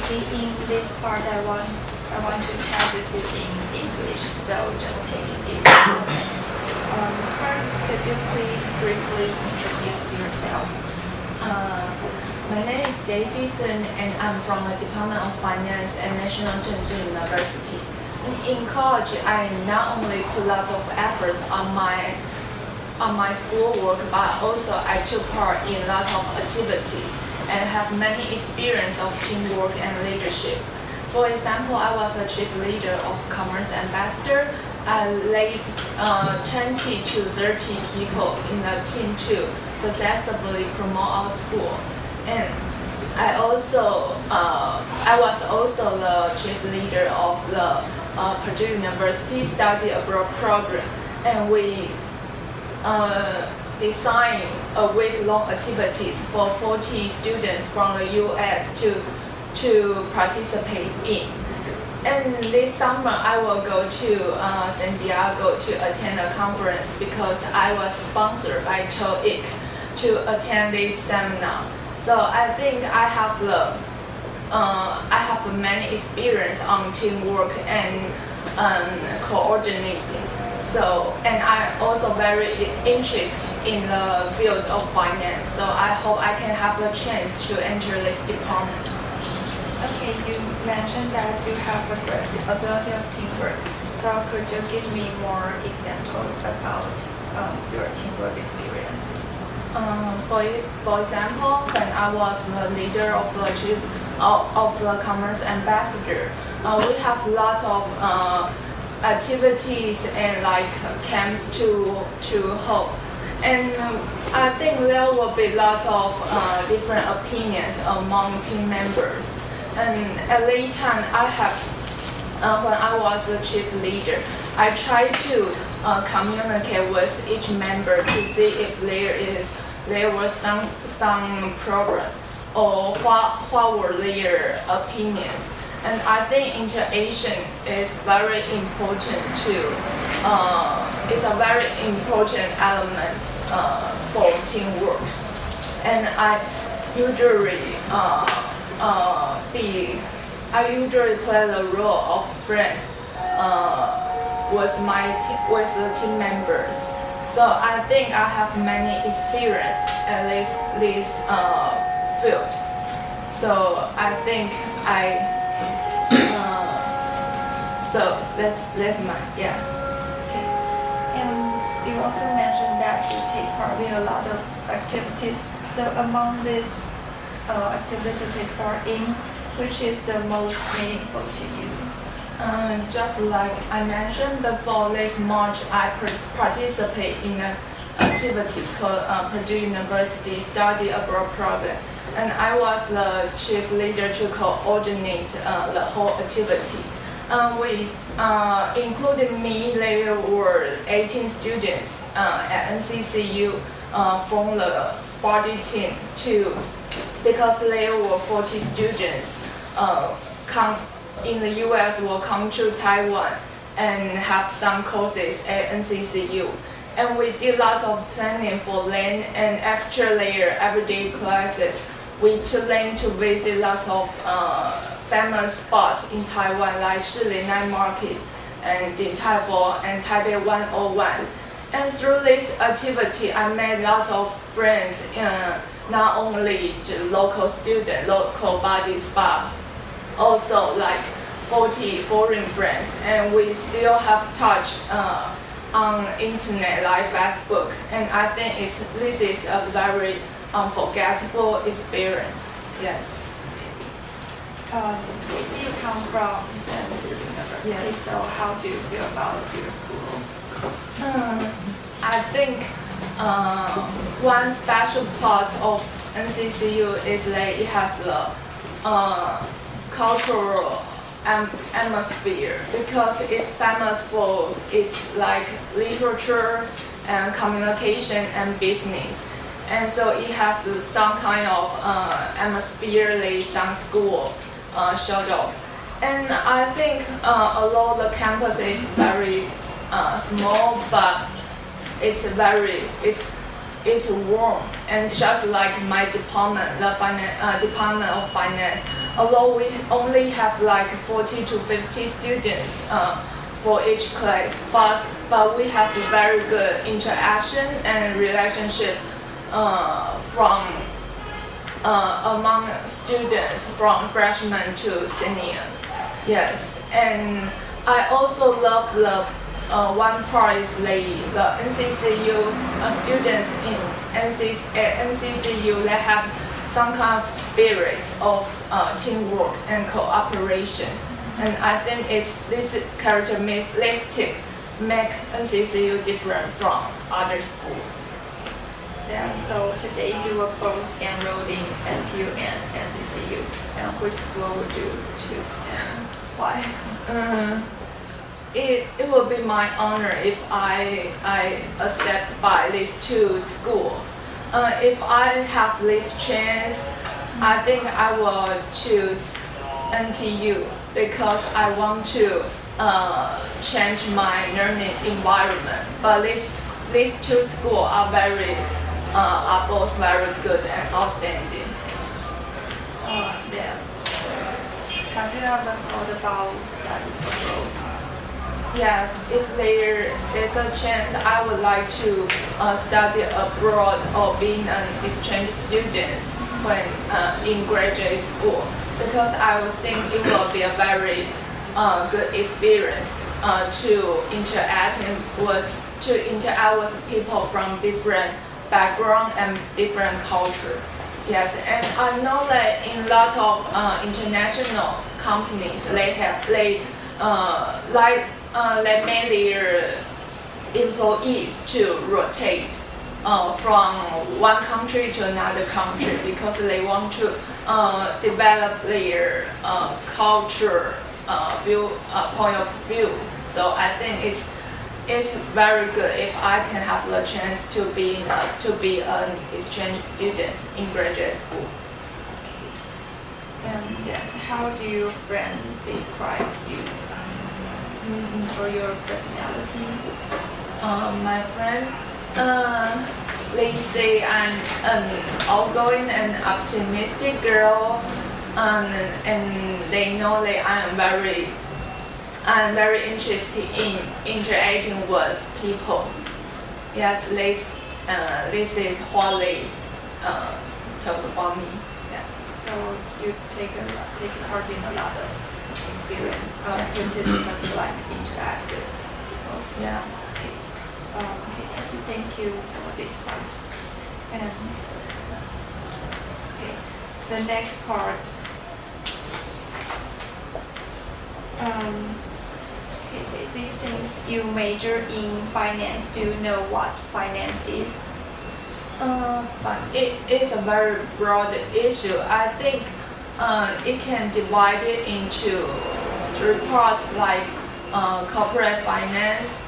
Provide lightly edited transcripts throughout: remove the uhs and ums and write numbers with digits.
Daisy. In this part, I want to chat with you in English, so just take it. First, could you please briefly introduce yourself? My name is Daisy Sun, and I'm from the Department of Finance at National Zhengzhi University. In college, I not only put lots of efforts on my schoolwork, but also I took part in lots of activities and have many experience of teamwork and leadership. For example, I was a chief leader of Commerce Ambassador. I led 20 to 30 people in a team to successfully promote our school. And I was also the chief leader of the Purdue University Study Abroad program, and we designed a week-long activities for 40 students from the U.S. to participate in. And this summer, I will go to San Diego to attend a conference because I was sponsored by TueAM to attend this seminar. So I think I have many experience on teamwork and coordinating. So, and I'm also very interested in the field of finance. So I hope I can have the chance to enter this department. Okay, you mentioned that you have a great ability of teamwork. So could you give me more examples about your teamwork experiences? For example, when I was the leader of the Commerce Ambassador, we have lots of activities and like camps to hold. And I think there will be lots of different opinions among team members. And at the time, when I was the chief leader, I tried to communicate with each member to see if there was some problem or what were their opinions. And I think interaction is very important too. It's a very important element for teamwork. And I usually play the role of friend with the team members. So I think I have many experience at this field. So I think so that's my Okay. And you also mentioned that you take part in a lot of activities. So among these activities you take part in, which is the most meaningful to you? Just like I mentioned before, this March I participate in an activity called Purdue University Study Abroad program, and I was the chief leader to coordinate the whole activity. Including me, there were 18 students at NCCU from the body team too, because there were 40 students in the U.S. will come to Taiwan and have some courses at NCCU. And we did lots of planning for them, and after their everyday classes, we took them to visit lots of famous spots in Taiwan like Shili Night Market and Din Tai Fo and Taipei 101. And through this activity, I made lots of friends, not only the local students, local bodies, but also like 40 foreign friends. And we still have touch on internet like Facebook. And I think this is a very unforgettable experience. Yes. You come from Zhengzhi University, yes. So how do you feel about your school? I think one special part of NCCU is that it has the cultural atmosphere, because it's famous for its like literature and communication and business. And so it has some kind of atmosphere that some school showed off. And I think although the campus is very small, but it's warm. And just like my department, the Department of Finance, although we only have like 40 to 50 students for each class, but we have very good interaction and relationship from among students from freshman to senior. Yes, and I also love the one part is the NCCU students in NCCU, they have some kind of spirit of teamwork and cooperation, and I think this characteristic make NCCU different from other schools. Yeah, so today you were both enrolled in NTU and NCCU, and which school would you choose and why? It will be my honor if I accept by these two schools. If I have this chance, I think I will choose NTU because I want to change my learning environment. But these two schools are both very good and outstanding. Yeah. Have you ever thought about studying abroad? Yes, if there is a chance, I would like to study abroad or being an exchange student when in graduate school, because I would think it will be a very good experience to interact with people from different background and different culture. Yes, and I know that in lots of international companies, they make their employees to rotate from one country to another country because they want to develop their culture point of view. So I think it's very good if I can have the chance to be an exchange student in graduate school. And how do your friend describe you or your personality? My friend, they say I'm an outgoing and optimistic girl, and they know that I'm very interested in interacting with people. Yes, this is what they talk about me. Yeah. So you take part in a lot of experience, because you like to interact with people. Yeah. Okay, yes, thank you for this part. And okay, the next part. Since you major in finance, do you know what finance is? It is a very broad issue. I think it can divide it into three parts like corporate finance,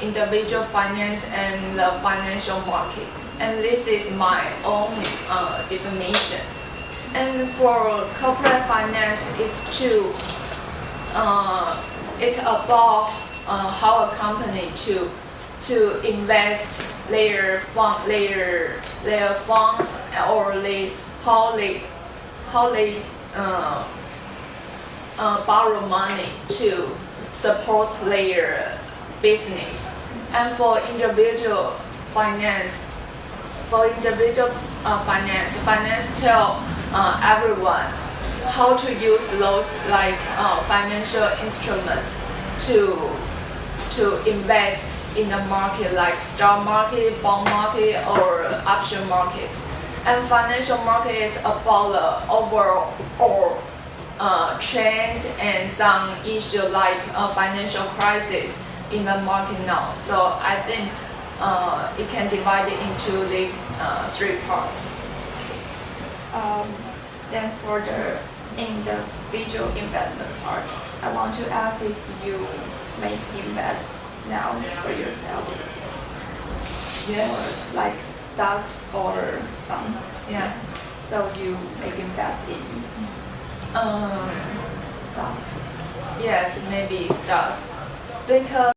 individual finance, and the financial market. And this is my own definition. And for corporate finance, it's about how a company to invest their funds or how they borrow money to support their business. And for individual finance, finance tell everyone how to use those financial instruments to invest in the market like stock market, bond market, or option market. And financial market is about the overall trend and some issue like financial crisis in the market now. So I think it can divide it into these three parts. Then for the individual investment part, I want to ask if you may invest now for yourself. Yes. Or like stocks or funds. Yeah. So you may invest in stocks. Yes, maybe stocks because